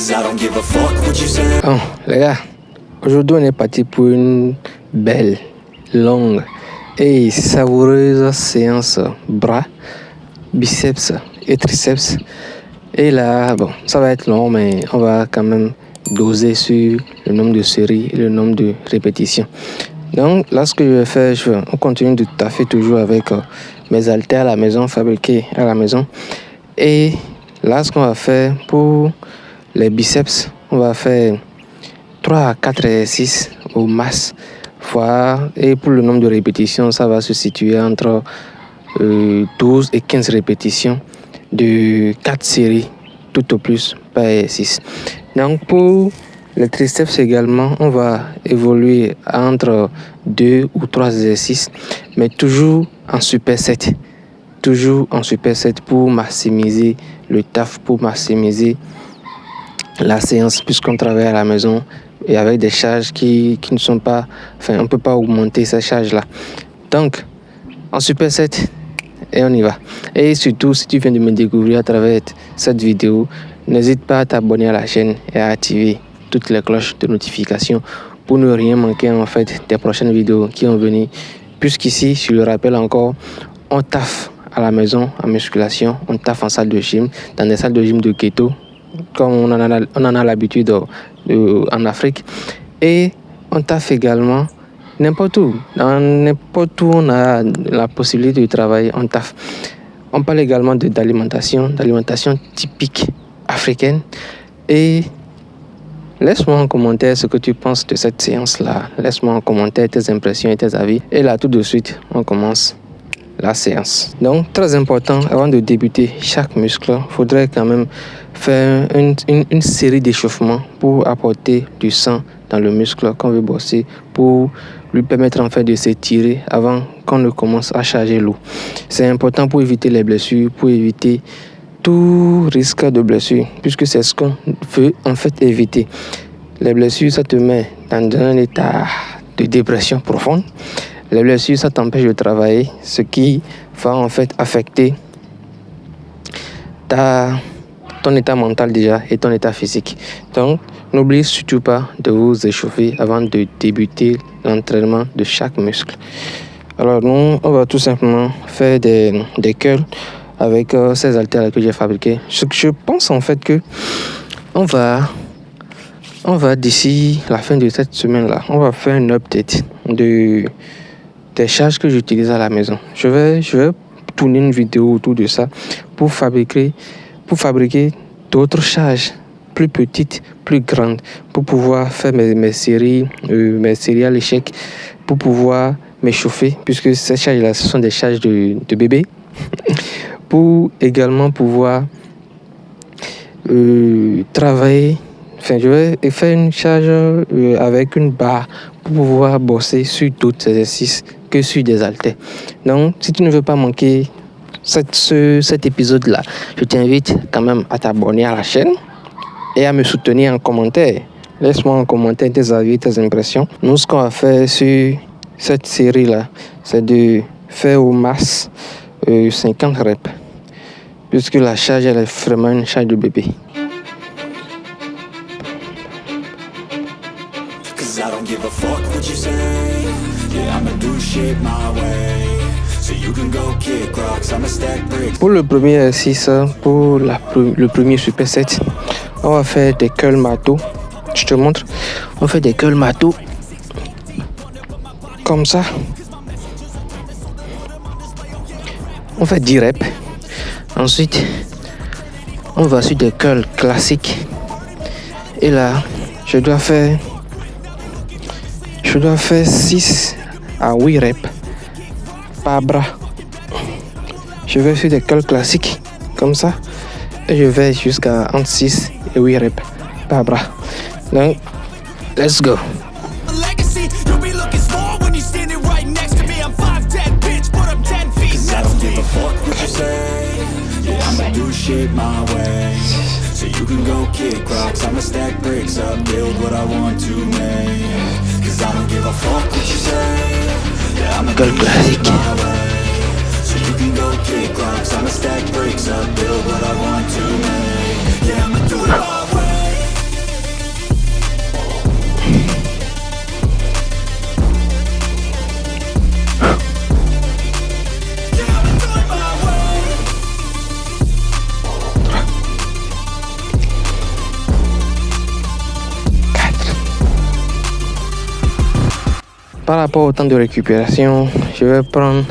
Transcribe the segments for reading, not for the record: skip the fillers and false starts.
Bon, les gars, aujourd'hui on est parti pour une belle, longue et savoureuse séance bras, biceps et triceps. Et là, bon, ça va être long, mais on va quand même doser sur le nombre de séries et le nombre de répétitions. Donc là, ce que je vais faire, on continue de taffer toujours avec mes haltères à la maison, fabriqués à la maison. Et là, ce qu'on va faire pour les biceps, on va faire 3 à 4 exercices au max. Et pour le nombre de répétitions, ça va se situer entre 12 et 15 répétitions de 4 séries, tout au plus par exercice. Donc pour les triceps également, on va évoluer entre 2 ou 3 exercices, mais toujours en superset. Toujours en superset pour maximiser le taf, pour maximiser la séance, puisqu'on travaille à la maison et avec des charges qui ne sont pas... Enfin, on ne peut pas augmenter ces charges-là. Donc, en superset, et on y va. Et surtout, si tu viens de me découvrir à travers cette vidéo, n'hésite pas à t'abonner à la chaîne et à activer toutes les cloches de notification pour ne rien manquer en fait des prochaines vidéos qui vont venir. Puisqu'ici, je le rappelle encore, on taffe à la maison en musculation, on taffe en salle de gym, dans des salles de gym de keto, comme on en a l'habitude en Afrique. Et on taffe également n'importe où. Dans n'importe où on a la possibilité de travailler, on taffe. On parle également d'alimentation typique africaine. Et laisse-moi en commentaire ce que tu penses de cette séance-là. Laisse-moi en commentaire tes impressions et tes avis. Et là, tout de suite, on commence la séance. Donc, très important, avant de débuter chaque muscle, il faudrait quand même faire une série d'échauffements pour apporter du sang dans le muscle qu'on veut bosser, pour lui permettre en fait de s'étirer avant qu'on ne commence à charger l'eau. C'est important pour éviter les blessures, pour éviter tout risque de blessure, puisque c'est ce qu'on veut en fait éviter. Les blessures, ça te met dans un état de dépression profonde. Les blessures, ça t'empêche de travailler, ce qui va en fait affecter ton état mental déjà et ton état physique. Donc, n'oubliez surtout pas de vous échauffer avant de débuter l'entraînement de chaque muscle. Alors, nous, on va tout simplement faire des curls avec ces haltères que j'ai fabriqués. Je pense en fait que on va d'ici la fin de cette semaine-là, on va faire une update des charges que j'utilise à la maison. Je vais tourner une vidéo autour de ça pour fabriquer d'autres charges plus petites, plus grandes, pour pouvoir faire mes séries à l'échec, pour pouvoir m'échauffer, puisque ces charges-là, ce sont des charges de bébé, pour également pouvoir travailler. Enfin, je vais faire une charge avec une barre pour pouvoir bosser sur d'autres exercices que sur des haltères. Donc, si tu ne veux pas manquer cet épisode-là, je t'invite quand même à t'abonner à la chaîne et à me soutenir en commentaire. Laisse-moi en commentaire tes avis, tes impressions. Nous, ce qu'on va faire sur cette série-là, c'est de faire au max 50 reps, puisque la charge, elle est vraiment une charge de bébé. I don't give a fuck what you say. Yeah, I'ma do shit my way. So you can go kick rocks, I'ma stack bricks. Pour le premier exercice, pour le premier superset, on va faire des curls matos. Je te montre. On fait des curls matos. Comme ça. On fait 10 reps. Ensuite, on va sur des curls classiques. Et là, je dois faire 6 à 8 reps par bras. Je vais faire des curls classiques comme ça et je vais jusqu'à entre 6 et 8 reps par bras. Donc, let's go. So you can go kick rocks, I'ma stack bricks up, build what I want to make. Cause I don't give a fuck what you say. Yeah, I'ma do shit my way. So you can go kick rocks, I'ma stack bricks up, build what I want to make. Yeah, I'ma do it my way. Par rapport au temps de récupération, je vais prendre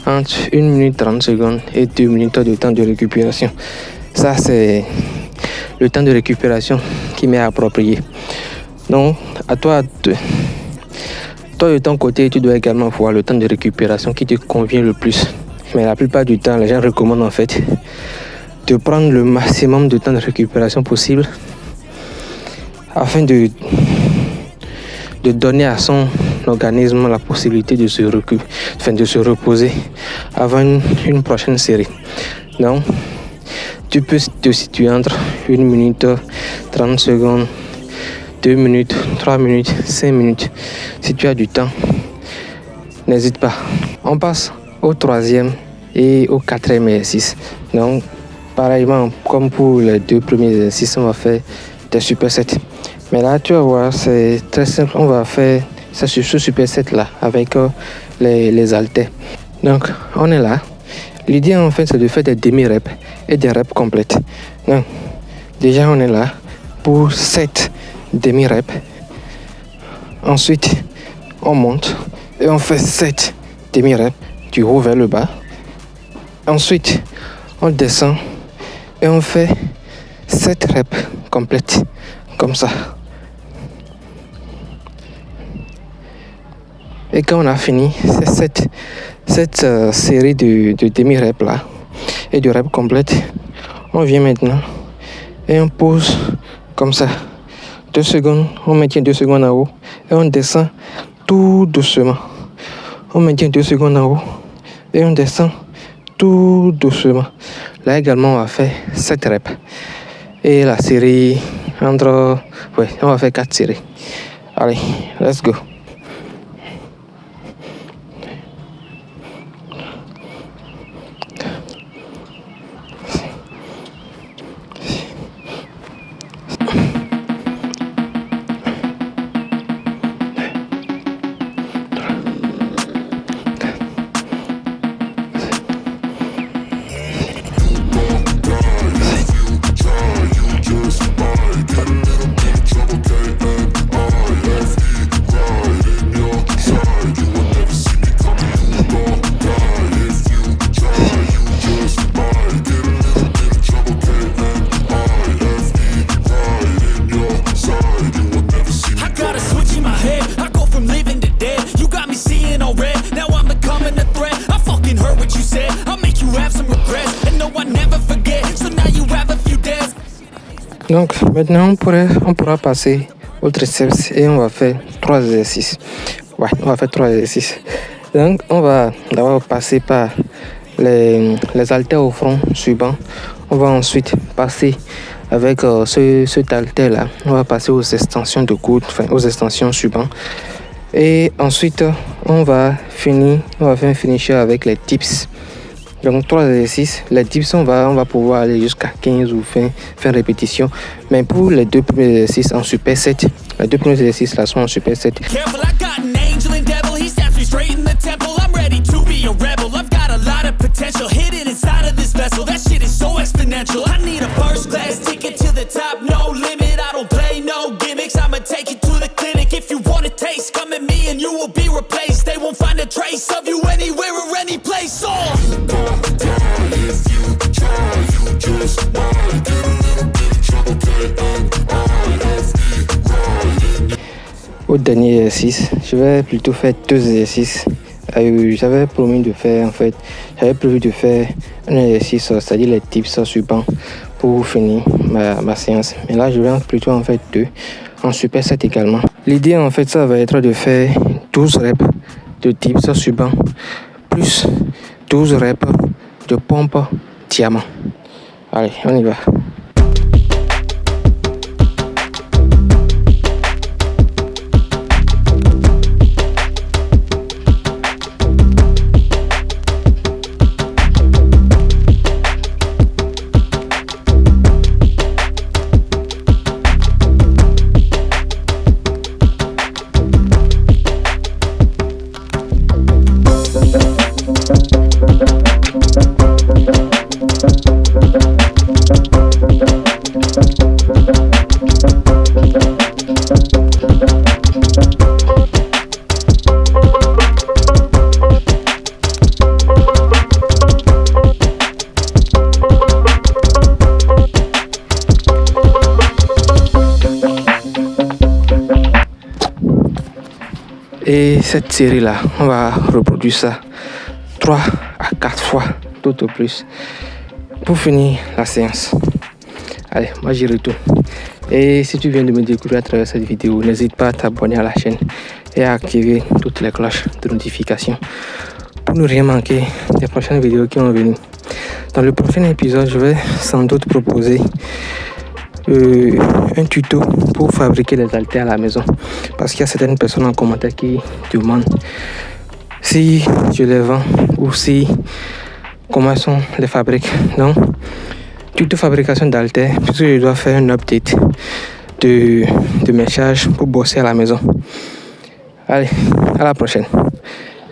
entre 1 minute 30 secondes et 2 minutes de temps de récupération. Ça, c'est le temps de récupération qui m'est approprié. Donc, à toi, toi de ton côté, tu dois également voir le temps de récupération qui te convient le plus. Mais la plupart du temps, les gens recommandent en fait de prendre le maximum de temps de récupération possible afin de donner à son organisme la possibilité de se reposer avant une prochaine série. Donc, tu peux te situer entre 1 minute 30 secondes, 2 minutes, 3 minutes, 5 minutes. Si tu as du temps, n'hésite pas. On passe au 3e et au 4e exercice. Donc, pareillement, comme pour les 2 premiers exercices, on va faire des supersets. Mais là, tu vas voir, c'est très simple. On va faire ce superset là avec les haltères. Donc, on est là. L'idée, en fait, c'est de faire des demi-reps et des reps complètes. Donc, déjà, on est là pour 7 demi-reps. Ensuite, on monte et on fait 7 demi-reps du haut vers le bas. Ensuite, on descend et on fait 7 reps complètes, comme ça. Et quand on a fini cette série de demi-reps là et de reps complètes, on vient maintenant et on pose comme ça. 2 secondes, on maintient 2 secondes en haut et on descend tout doucement. On maintient 2 secondes en haut et on descend tout doucement. Là également, on va faire 7 reps. Et la série on va faire 4 séries. Allez, let's go. Donc maintenant on pourra passer au triceps et on va faire 3 exercices. Ouais, on va faire 3 exercices. Donc on va d'abord passer par les haltères au front suivant. On va ensuite passer avec cet haltère là. On va passer aux extensions de coude, aux extensions suivantes. Et ensuite on va faire un finisher avec les dips. Donc 3 exercices, les dips on va pouvoir aller jusqu'à 15 ou 20 répétitions. Mais pour les 2 premiers exercices en superset, les 2 premiers exercices là sont en superset. Au dernier exercice, je vais plutôt faire 2 exercices. J'avais prévu de faire un exercice, c'est-à-dire les tips suivants pour finir ma séance. Mais là, je vais plutôt en faire 2 en superset également. L'idée en fait, ça va être de faire 12 reps de tips suivants plus 12 reps de pompe diamant. Allez, on y va. Et cette série-là, on va reproduire ça 3 à 4 fois, tout au plus, pour finir la séance. Allez, moi j'y retourne. Et si tu viens de me découvrir à travers cette vidéo, n'hésite pas à t'abonner à la chaîne et à activer toutes les cloches de notification pour ne rien manquer des prochaines vidéos qui vont venir. Dans le prochain épisode, je vais sans doute proposer un tuto pour fabriquer les haltères à la maison, parce qu'il y a certaines personnes en commentaire qui demandent si je les vends ou si comment sont les fabriques. Donc tuto fabrication d'haltères, puisque je dois faire un update de mes charges pour bosser à la maison. Allez, à la prochaine.